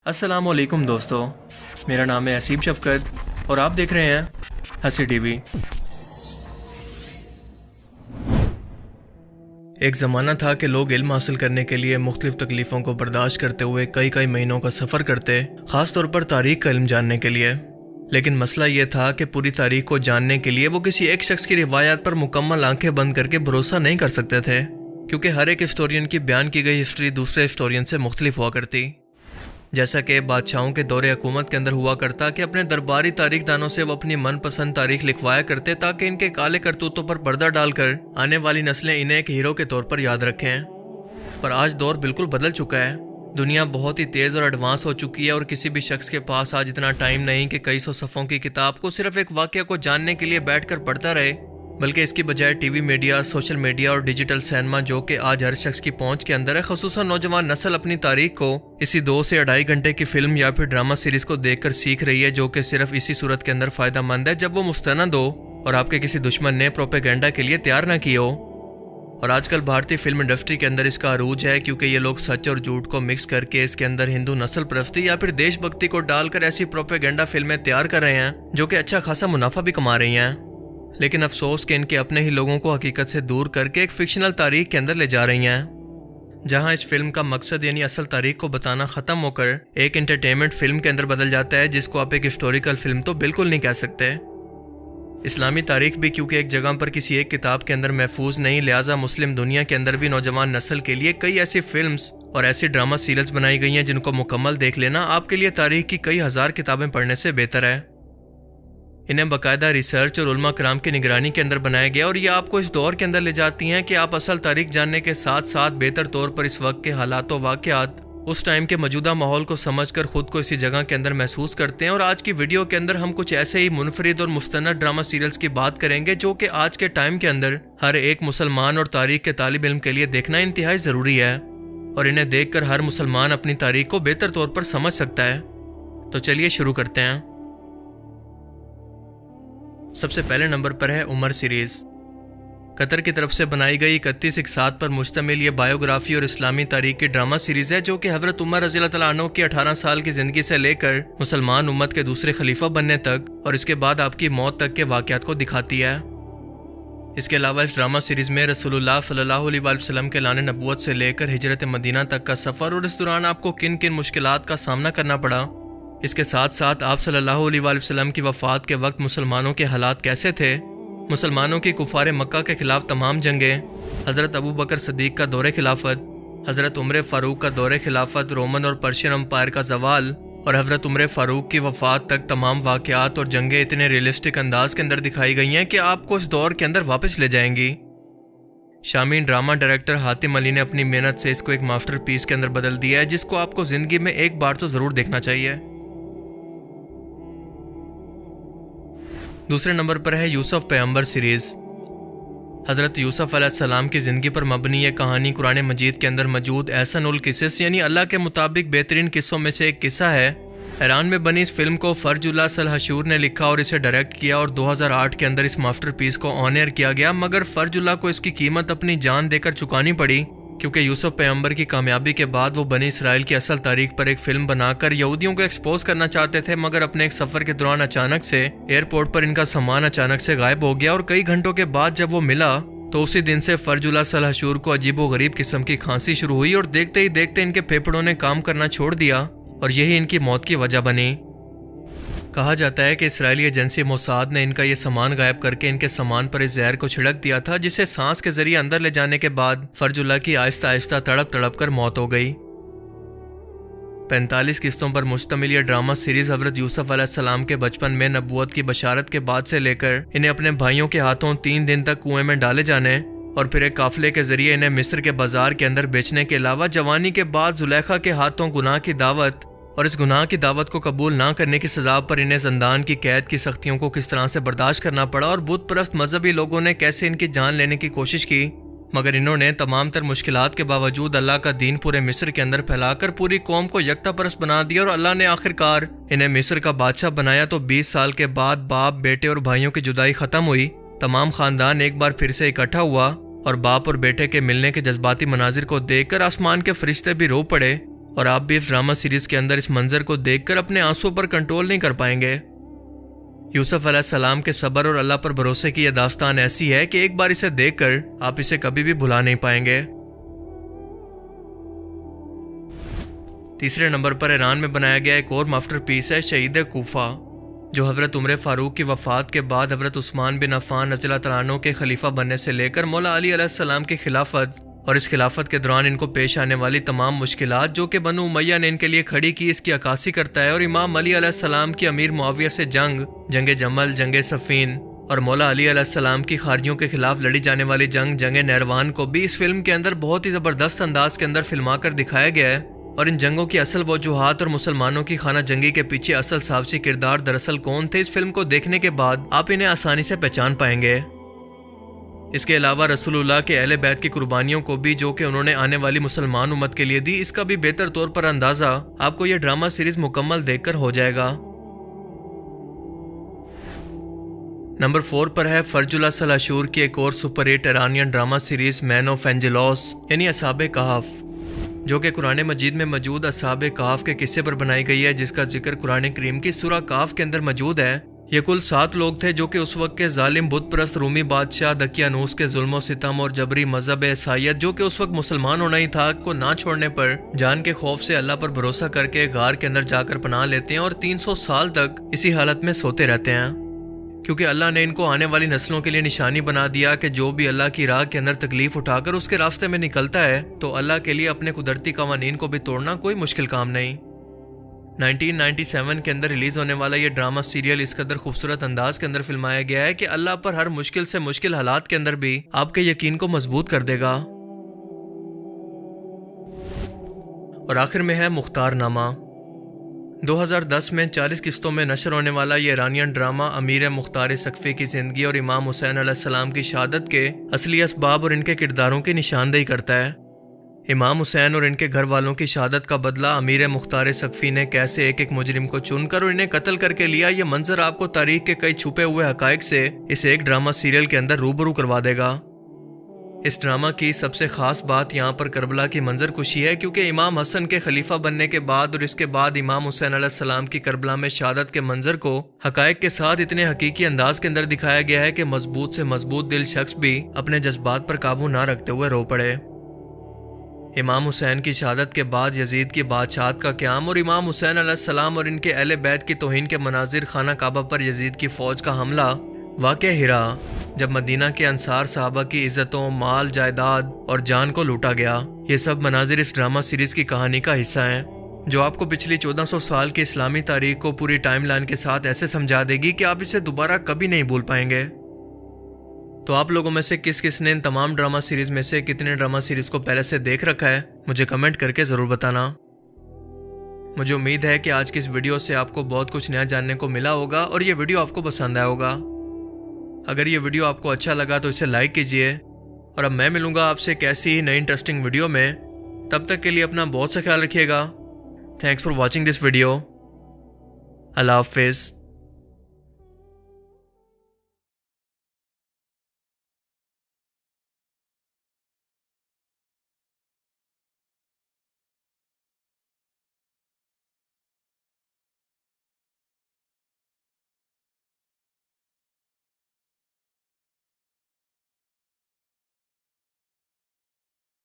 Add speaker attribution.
Speaker 1: अस्सलाम वालेकुम दोस्तों, मेरा नाम है असीम शफकत और आप देख रहे हैं हंसी टीवी। एक ज़माना था कि लोग इल्म हासिल करने के लिए मुख्तलिफ तकलीफ़ों को बर्दाश्त करते हुए कई कई महीनों का सफ़र करते, ख़ास तौर पर तारीख़ का इल्म जानने के लिए। लेकिन मसला ये था कि पूरी तारीख़ को जानने के लिए वो किसी एक शख्स की रिवायत पर मुकम्मल आंखें बंद करके भरोसा नहीं कर सकते थे, क्योंकि हर एक हिस्टोरियन की बयान की गई हिस्ट्री दूसरे हिस्टोरियन से मुख्तलिफ हुआ करती। जैसा कि बादशाहों के दौरे हुकूमत के अंदर हुआ करता कि अपने दरबारी तारीख दानों से वो अपनी मनपसंद तारीख लिखवाया करते ताकि इनके काले करतूतों पर पर्दा डालकर आने वाली नस्लें इन्हें एक हीरो के तौर पर याद रखें। पर आज दौर बिल्कुल बदल चुका है। दुनिया बहुत ही तेज़ और एडवांस हो चुकी है और किसी भी शख्स के पास आज इतना टाइम नहीं कि कई सौ सफ़ों की किताब को सिर्फ एक वाक़या को जानने के लिए बैठकर पढ़ता रहे, बल्कि इसकी बजाय टीवी मीडिया, सोशल मीडिया और डिजिटल सिनेमा जो कि आज हर शख्स की पहुंच के अंदर है, ख़ुसूसन नौजवान नस्ल अपनी तारीख को इसी 2 से 2.5 घंटे की फिल्म या फिर ड्रामा सीरीज़ को देखकर सीख रही है, जो कि सिर्फ इसी सूरत के अंदर फ़ायदा मंद है जब वो मुस्तनद हो और आपके किसी दुश्मन ने प्रोपेगेंडा के लिए तैयार ना की हो। और आजकल भारतीय फिल्म इंडस्ट्री के अंदर इसका अरूज है, क्योंकि ये लोग सच और झूठ को मिक्स करके इसके अंदर हिंदू नस्ल परस्ती या फिर देशभक्ति को डालकर ऐसी प्रोपेगेंडा फिल्में तैयार कर रहे हैं जो कि अच्छा खासा मुनाफा भी कमा रही हैं। लेकिन अफसोस कि इनके अपने ही लोगों को हकीकत से दूर करके एक फिक्शनल तारीख के अंदर ले जा रही हैं, जहां इस फिल्म का मकसद यानी असल तारीख को बताना ख़त्म होकर एक एंटरटेनमेंट फिल्म के अंदर बदल जाता है, जिसको आप एक हिस्टोरिकल फिल्म तो बिल्कुल नहीं कह सकते। इस्लामी तारीख भी क्योंकि एक जगह पर किसी एक किताब के अंदर महफूज नहीं, लिहाजा मुस्लिम दुनिया के अंदर भी नौजवान नस्ल के लिए कई ऐसी फिल्म्स और ऐसी ड्रामा सीरीज बनाई गई हैं जिनको मुकम्मल देख लेना आपके लिए तारीख की कई हज़ार किताबें पढ़ने से बेहतर है। इन्हें बाकायदा रिसर्च और उलमा कराम की निगरानी के अंदर बनाया गया और ये आपको इस दौर के अंदर ले जाती हैं कि आप असल तारीख जानने के साथ साथ बेहतर तौर पर इस वक्त के हालात व वाक़यात, उस टाइम के मौजूदा माहौल को समझकर खुद को इसी जगह के अंदर महसूस करते हैं। और आज की वीडियो के अंदर हम कुछ ऐसे ही मुनफरिद और मुस्तनद ड्रामा सीरियल्स की बात करेंगे जो कि आज के टाइम के अंदर हर एक मुसलमान और तारीख के तालिब इल्म के लिए देखना इंतहाई ज़रूरी है, और इन्हें देखकर हर मुसलमान अपनी तारीख को बेहतर तौर पर समझ सकता है। तो चलिए शुरू करते हैं। सबसे पहले नंबर पर है उमर सीरीज़। कतर की तरफ से बनाई गई 31 इकसात पर मुश्तमिल ये बायोग्राफी और इस्लामी तारीख की ड्रामा सीरीज़ है जो कि हज़रत उमर रज़ियल्लाहु तआला अन्हु की 18 साल की ज़िंदगी से लेकर मुसलमान उम्मत के दूसरे खलीफा बनने तक और इसके बाद आपकी मौत तक के वाक़यात को दिखाती है। इसके अलावा इस ड्रामा सीरीज़ में रसूलुल्लाह सल्लल्लाहु अलैहि वसल्लम के लाने नबूवत से लेकर हिजरत मदीना तक का सफ़र और इस दौरान आपको किन किन मुश्किलात का सामना करना पड़ा, इसके साथ साथ आप सल्लल्लाहु अलैहि वसल्लम की वफ़ात के वक्त मुसलमानों के हालात कैसे थे, मुसलमानों की कुफार मक्का के खिलाफ तमाम जंगें, हज़रत अबू बकर सदीक़ का दौरे खिलाफत, हज़रत उमर फ़ारूक का दौरे खिलाफत, रोमन और पर्शियन अम्पायर का जवाल और हज़रत उमर फ़ारूक की वफ़ात तक तमाम वाक़यात और जंगें इतने रियलिस्टिक अंदाज के अंदर दिखाई गई हैं कि आपको इस दौर के अंदर वापस ले जाएंगी। शामीन ड्रामा डायरेक्टर हातिम अली ने अपनी मेहनत से इसको एक मास्टरपीस के अंदर बदल दिया है, जिसको आपको ज़िंदगी में एक बार तो ज़रूर देखना चाहिए। दूसरे नंबर पर है यूसुफ पैगंबर सीरीज़। हज़रत यूसुफ अलैहिस्सलाम की ज़िंदगी पर मबनी यह कहानी कुरान मजीद के अंदर मौजूद एहसन उल किस्स यानी अल्लाह के मुताबिक बेहतरीन किस्सों में से एक किस्सा है। ईरान में बनी इस फिल्म को फरजुल्लाह सलहशूर ने लिखा और इसे डायरेक्ट किया और 2008 के अंदर इस मास्टरपीस को ऑन एयर किया गया, मगर फरजुल्लाह को इसकी कीमत अपनी जान देकर चुकानी पड़ी, क्योंकि यूसुफ पैगंबर की कामयाबी के बाद वो बनी इसराइल की असल तारीख पर एक फिल्म बनाकर यहूदियों को एक्सपोज करना चाहते थे, मगर अपने एक सफ़र के दौरान अचानक से एयरपोर्ट पर इनका सामान अचानक से गायब हो गया और कई घंटों के बाद जब वो मिला तो उसी दिन से फरजुल्लाह सलहशूर को अजीबो गरीब किस्म की खांसी शुरू हुई और देखते ही देखते इनके फेफड़ों ने काम करना छोड़ दिया और यही इनकी मौत की वजह बनी। कहा जाता है कि इसराइली एजेंसी मोसाद ने इनका ये सामान गायब करके इनके सामान पर इस जहर को छिड़क दिया था, जिसे सांस के जरिए अंदर ले जाने के बाद फरजुल्लाह की आहिस्ता आहिस्ता तड़प तड़प कर मौत हो गई। 45 किस्तों पर मुश्तमिल यह ड्रामा सीरीज हज़रत यूसुफ अलैहिस्सलाम के बचपन में नबूवत की बशारत के बाद से लेकर इन्हें अपने भाइयों के हाथों 3 दिन तक कुएं में डाले जाने और फिर एक काफिले के जरिए इन्हें मिस्र के बाजार के अंदर बेचने के अलावा जवानी के बाद जुलेखा के हाथों गुनाह की दावत और इस गुनाह की दावत को कबूल ना करने की सजा पर इन्हें ज़ंदान की कैद की सख्तियों को किस तरह से बर्दाश्त करना पड़ा और बुत परस्त मजहबी लोगों ने कैसे इनकी जान लेने की कोशिश की, मगर इन्होंने तमाम तर मुश्किलात के बावजूद अल्लाह का दीन पूरे मिस्र के अंदर फैलाकर पूरी कौम को यकता परस्त बना दिया और अल्लाह ने आखिरकार इन्हें मिस्र का बादशाह बनाया। तो 20 साल के बाद बाप, बेटे और भाइयों की जुदाई खत्म हुई, तमाम खानदान एक बार फिर से इकट्ठा हुआ और बाप और बेटे के मिलने के जज्बाती मनाजिर को देखकर आसमान के फरिश्ते भी रो पड़े اور آپ بھی اس ڈرامہ سیریز کے اندر اس منظر کو دیکھ کر اپنے آنسوں پر کنٹرول نہیں کر پائیں گے۔ یوسف علیہ السلام کے صبر اور اللہ پر بھروسے کی یہ داستان ایسی ہے کہ ایک بار اسے دیکھ کر آپ اسے کبھی بھی بھلا نہیں پائیں گے۔ تیسرے نمبر پر ایران میں بنایا گیا ایک اور ماسٹر پیس ہے شہید کوفہ، جو حضرت عمر فاروق کی وفات کے بعد حضرت عثمان بن عفان رضی اللہ تعالیٰ عنہ کے خلیفہ بننے سے لے کر مولا علی علیہ السلام کی خلافت اور اس خلافت کے دوران ان کو پیش آنے والی تمام مشکلات جو کہ بنو امیہ نے ان کے لیے کھڑی کی، اس کی عکاسی کرتا ہے، اور امام علی علیہ السلام کی امیر معاویہ سے جنگ جمل، جنگ صفین اور مولا علی علیہ السلام کی خارجیوں کے خلاف لڑی جانے والی جنگ نیروان کو بھی اس فلم کے اندر بہت ہی زبردست انداز کے اندر فلما کر دکھایا گیا ہے۔ اور ان جنگوں کی اصل وجوہات اور مسلمانوں کی خانہ جنگی کے پیچھے اصل سازشی کردار دراصل کون تھے، اس فلم کو دیکھنے کے بعد آپ انہیں آسانی سے پہچان پائیں گے۔ اس کے علاوہ رسول اللہ کے اہل بیت کی قربانیوں کو بھی جو کہ انہوں نے آنے والی مسلمان امت کے لیے دی، اس کا بھی بہتر طور پر اندازہ آپ کو یہ ڈرامہ سیریز مکمل دیکھ کر ہو جائے گا۔ نمبر 4 پر ہے فرج اللہ سلاشور کی ایک اور super hit Iranian drama series men of Angelos یعنی اصحاب کہف، جو کہ قرآن مجید میں موجود اصحاب کہف کے قصے پر بنائی گئی ہے، جس کا ذکر قرآن کریم کی سورہ کہف کے اندر موجود ہے۔ یہ کل 7 لوگ تھے جو کہ اس وقت کے ظالم بت پرست رومی بادشاہ دقیانوس کے ظلم و ستم اور جبری مذہب عیسائیت، جو کہ اس وقت مسلمان ہونا ہی تھا، کو نہ چھوڑنے پر جان کے خوف سے اللہ پر بھروسہ کر کے غار کے اندر جا کر پناہ لیتے ہیں اور 300 سال تک اسی حالت میں سوتے رہتے ہیں، کیونکہ اللہ نے ان کو آنے والی نسلوں کے لیے نشانی بنا دیا کہ جو بھی اللہ کی راہ کے اندر تکلیف اٹھا کر اس کے راستے میں نکلتا ہے تو اللہ کے لیے اپنے قدرتی قوانین کو بھی توڑنا کوئی مشکل کام نہیں۔ 1997 کے اندر ریلیز ہونے والا یہ ڈرامہ سیریل اس قدر خوبصورت انداز کے اندر فلمایا گیا ہے کہ اللہ پر ہر مشکل سے مشکل حالات کے اندر بھی آپ کے یقین کو مضبوط کر دے گا۔ اور آخر میں ہے مختار نامہ۔ 2010 میں 40 قسطوں میں نشر ہونے والا یہ ایرانین ڈرامہ امیر مختار سقفی کی زندگی اور امام حسین علیہ السلام کی شہادت کے اصلی اسباب اور ان کے کرداروں کی نشاندہی کرتا ہے۔ امام حسین اور ان کے گھر والوں کی شہادت کا بدلہ امیر مختار سقفی نے کیسے ایک ایک مجرم کو چن کر اور انہیں قتل کر کے لیا، یہ منظر آپ کو تاریخ کے کئی چھپے ہوئے حقائق سے اس ایک ڈرامہ سیریل کے اندر روبرو کروا دے گا۔ اس ڈرامہ کی سب سے خاص بات یہاں پر کربلا کی منظر کشی ہے، کیونکہ امام حسن کے خلیفہ بننے کے بعد اور اس کے بعد امام حسین علیہ السلام کی کربلا میں شہادت کے منظر کو حقائق کے ساتھ اتنے حقیقی انداز کے اندر دکھایا گیا ہے کہ مضبوط سے مضبوط دل شخص بھی اپنے جذبات پر قابو نہ رکھتے ہوئے رو پڑے۔ امام حسین کی شہادت کے بعد یزید کی بادشاہت کا قیام اور امام حسین علیہ السلام اور ان کے اہل بیت کی توہین کے مناظر، خانہ کعبہ پر یزید کی فوج کا حملہ، واقعہ ہرا جب مدینہ کے انصار صحابہ کی عزتوں، مال، جائیداد اور جان کو لوٹا گیا، یہ سب مناظر اس ڈرامہ سیریز کی کہانی کا حصہ ہیں، جو آپ کو پچھلی 1400 سال کی اسلامی تاریخ کو پوری ٹائم لائن کے ساتھ ایسے سمجھا دے گی کہ آپ اسے دوبارہ کبھی نہیں بھول پائیں گے۔ تو آپ لوگوں میں سے کس نے ان تمام ڈرامہ سیریز میں سے کتنے ڈرامہ سیریز کو پہلے سے دیکھ رکھا ہے، مجھے کمنٹ کر کے ضرور بتانا۔ مجھے امید ہے کہ آج کی اس ویڈیو سے آپ کو بہت کچھ نیا جاننے کو ملا ہوگا اور یہ ویڈیو آپ کو پسند آیا ہوگا۔ اگر یہ ویڈیو آپ کو اچھا لگا تو اسے لائک کیجئے، اور اب میں ملوں گا آپ سے ایک ایسی ہی نئی انٹرسٹنگ ویڈیو میں۔ تب تک کے لیے اپنا بہت سا خیال رکھیے گا۔ Thanks for watching this video. اللہ حافظ۔